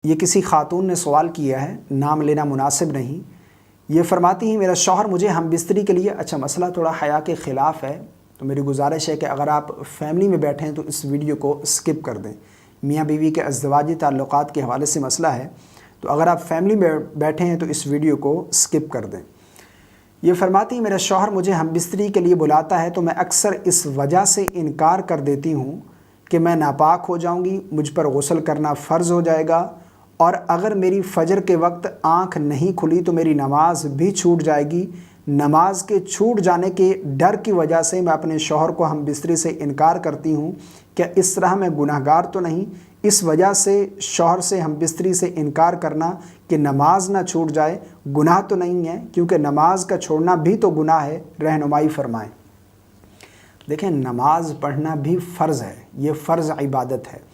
یہ کسی خاتون نے سوال کیا ہے، نام لینا مناسب نہیں۔ یہ فرماتی ہیں میرا شوہر مجھے ہم بستری کے لیے مسئلہ تھوڑا حیا کے خلاف ہے، تو میری گزارش ہے کہ اگر آپ فیملی میں بیٹھے ہیں تو اس ویڈیو کو سکپ کر دیں۔ میاں بیوی کے ازدواجی تعلقات کے حوالے سے مسئلہ ہے، تو اگر آپ فیملی میں بیٹھے ہیں تو اس ویڈیو کو سکپ کر دیں۔ یہ فرماتی ہیں میرا شوہر مجھے ہم بستری کے لیے بلاتا ہے تو میں اکثر اس وجہ سے انکار کر دیتی ہوں کہ میں ناپاک ہو جاؤں گی، مجھ پر غسل کرنا فرض ہو جائے گا، اور اگر میری فجر کے وقت آنکھ نہیں کھلی تو میری نماز بھی چھوٹ جائے گی۔ نماز کے چھوٹ جانے کے ڈر کی وجہ سے میں اپنے شوہر کو ہم بستری سے انکار کرتی ہوں۔ کیا اس طرح میں گناہ گار تو نہیں؟ اس وجہ سے شوہر سے ہم بستری سے انکار کرنا کہ نماز نہ چھوٹ جائے گناہ تو نہیں ہے؟ کیونکہ نماز کا چھوڑنا بھی تو گناہ ہے، رہنمائی فرمائیں۔ دیکھیں، نماز پڑھنا بھی فرض ہے، یہ فرض عبادت ہے۔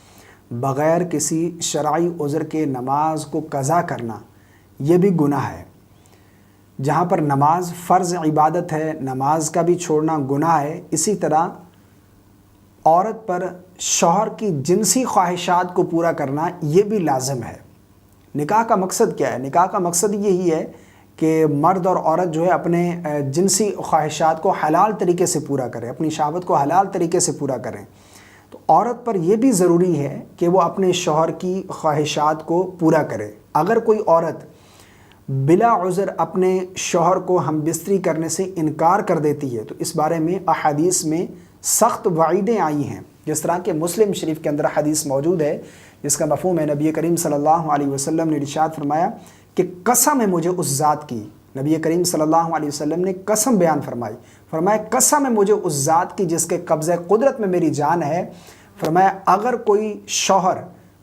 بغیر کسی شرعی عذر کے نماز کو قضا کرنا یہ بھی گناہ ہے۔ جہاں پر نماز فرض عبادت ہے، نماز کا بھی چھوڑنا گناہ ہے، اسی طرح عورت پر شوہر کی جنسی خواہشات کو پورا کرنا یہ بھی لازم ہے۔ نکاح کا مقصد کیا ہے؟ نکاح کا مقصد یہی ہے کہ مرد اور عورت جو ہے اپنے جنسی خواہشات کو حلال طریقے سے پورا کریں، اپنی شہوت کو حلال طریقے سے پورا کریں۔ تو عورت پر یہ بھی ضروری ہے کہ وہ اپنے شوہر کی خواہشات کو پورا کرے۔ اگر کوئی عورت بلا عذر اپنے شوہر کو ہم بستری کرنے سے انکار کر دیتی ہے تو اس بارے میں احادیث میں سخت وعیدیں آئی ہیں، جس طرح کہ مسلم شریف کے اندر حدیث موجود ہے جس کا مفہوم ہے نبی کریم صلی اللہ علیہ وسلم نے ارشاد فرمایا کہ قسم ہے مجھے اس ذات کی۔ نبی کریم صلی اللہ علیہ وسلم نے قسم بیان فرمائی، فرمایا قسم ہے مجھے اس ذات کی جس کے قبضہ قدرت میں میری جان ہے، فرمایا اگر کوئی شوہر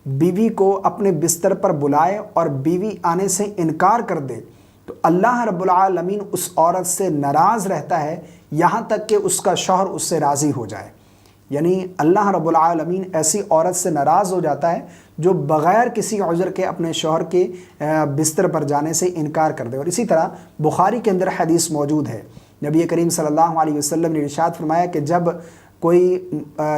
بیوی کو اپنے بستر پر بلائے اور بیوی آنے سے انکار کر دے تو اللہ رب العالمین اس عورت سے ناراض رہتا ہے یہاں تک کہ اس کا شوہر اس سے راضی ہو جائے۔ یعنی اللہ رب العالمین ایسی عورت سے ناراض ہو جاتا ہے جو بغیر کسی عذر کے اپنے شوہر کے بستر پر جانے سے انکار کر دے۔ اور اسی طرح بخاری کے اندر حدیث موجود ہے، نبی کریم صلی اللہ علیہ وسلم نے ارشاد فرمایا کہ جب کوئی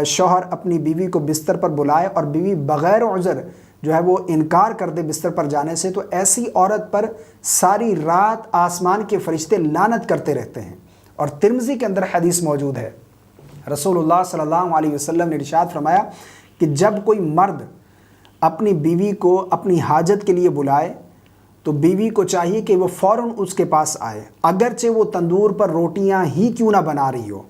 شوہر اپنی بیوی کو بستر پر بلائے اور بیوی بغیر عذر جو ہے وہ انکار کر دے بستر پر جانے سے تو ایسی عورت پر ساری رات آسمان کے فرشتے لعنت کرتے رہتے ہیں۔ اور ترمذی کے اندر حدیث موجود ہے، رسول اللہ صلی اللہ علیہ وسلم نے ارشاد فرمایا کہ جب کوئی مرد اپنی بیوی کو اپنی حاجت کے لیے بلائے تو بیوی کو چاہیے کہ وہ فوراً اس کے پاس آئے، اگرچہ وہ تندور پر روٹیاں ہی کیوں نہ بنا رہی ہو۔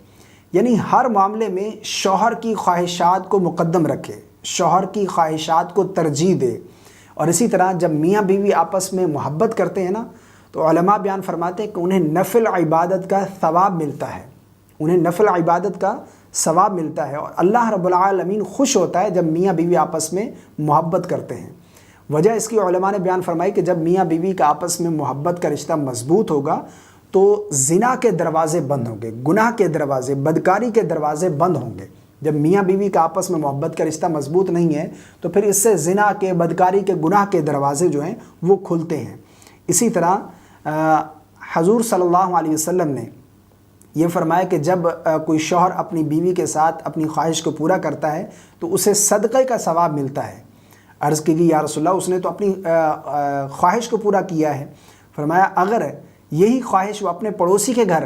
یعنی ہر معاملے میں شوہر کی خواہشات کو مقدم رکھے، شوہر کی خواہشات کو ترجیح دے۔ اور اسی طرح جب میاں بیوی آپس میں محبت کرتے ہیں نا تو علماء بیان فرماتے ہیں کہ انہیں نفل عبادت کا ثواب ملتا ہے، انہیں نفل عبادت کا ثواب ملتا ہے، اور اللہ رب العالمین خوش ہوتا ہے جب میاں بیوی آپس میں محبت کرتے ہیں۔ وجہ اس کی علماء نے بیان فرمائی کہ جب میاں بیوی کا آپس میں محبت کا رشتہ مضبوط ہوگا تو زنا کے دروازے بند ہوں گے، گناہ کے دروازے، بدکاری کے دروازے بند ہوں گے۔ جب میاں بیوی کا آپس میں محبت کا رشتہ مضبوط نہیں ہے تو پھر اس سے زنا کے، بدکاری کے، گناہ کے دروازے جو ہیں وہ کھلتے ہیں۔ اسی طرح حضور صلی اللہ علیہ وسلم نے یہ فرمایا کہ جب کوئی شوہر اپنی بیوی کے ساتھ اپنی خواہش کو پورا کرتا ہے تو اسے صدقے کا ثواب ملتا ہے۔ عرض کی گئی یا رسول اللہ اس نے تو اپنی خواہش کو پورا کیا ہے، فرمایا اگر یہی خواہش وہ اپنے پڑوسی کے گھر،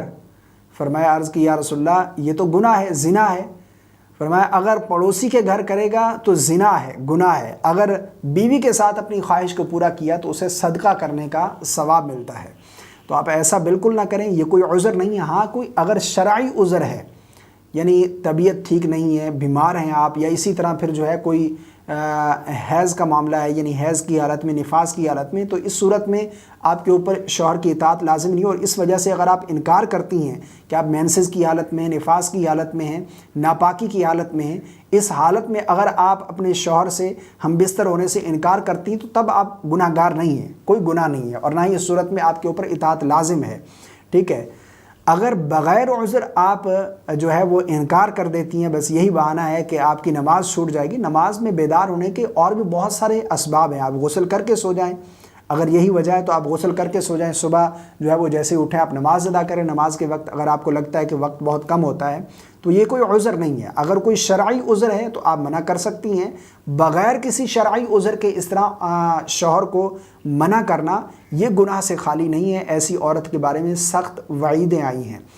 فرمایا عرض کی یا رسول اللہ یہ تو گناہ ہے، زنا ہے، فرمایا اگر پڑوسی کے گھر کرے گا تو زنا ہے، گناہ ہے، اگر بیوی کے ساتھ اپنی خواہش کو پورا کیا تو اسے صدقہ کرنے کا ثواب ملتا ہے۔ تو آپ ایسا بالکل نہ کریں، یہ کوئی عذر نہیں ہے۔ ہاں کوئی اگر شرعی عذر ہے، یعنی طبیعت ٹھیک نہیں ہے، بیمار ہیں آپ، یا اسی طرح پھر جو ہے کوئی حیض کا معاملہ ہے، یعنی حیض کی حالت میں، نفاس کی حالت میں، تو اس صورت میں آپ کے اوپر شوہر کی اطاعت لازم نہیں، اور اس وجہ سے اگر آپ انکار کرتی ہیں کہ آپ مینسز کی حالت میں، نفاس کی حالت میں ہیں، ناپاکی کی حالت میں ہیں، اس حالت میں اگر آپ اپنے شوہر سے ہم بستر ہونے سے انکار کرتی ہیں تو تب آپ گناہ گار نہیں ہیں، کوئی گناہ نہیں ہے، اور نہ ہی اس صورت میں آپ کے اوپر اطاعت لازم ہے، ٹھیک ہے۔ اگر بغیر عذر آپ جو ہے وہ انکار کر دیتی ہیں، بس یہی بہانہ ہے کہ آپ کی نماز چھوٹ جائے گی، نماز میں بیدار ہونے کے اور بھی بہت سارے اسباب ہیں۔ آپ غسل کر کے سو جائیں، اگر یہی وجہ ہے تو آپ غسل کر کے سو جائیں، صبح جو ہے وہ جیسے ہی اٹھیں آپ نماز ادا کریں، نماز کے وقت اگر آپ کو لگتا ہے کہ وقت بہت کم ہوتا ہے تو یہ کوئی عذر نہیں ہے۔ اگر کوئی شرعی عذر ہے تو آپ منع کر سکتی ہیں، بغیر کسی شرعی عذر کے اس طرح شوہر کو منع کرنا یہ گناہ سے خالی نہیں ہے، ایسی عورت کے بارے میں سخت وعیدیں آئی ہیں۔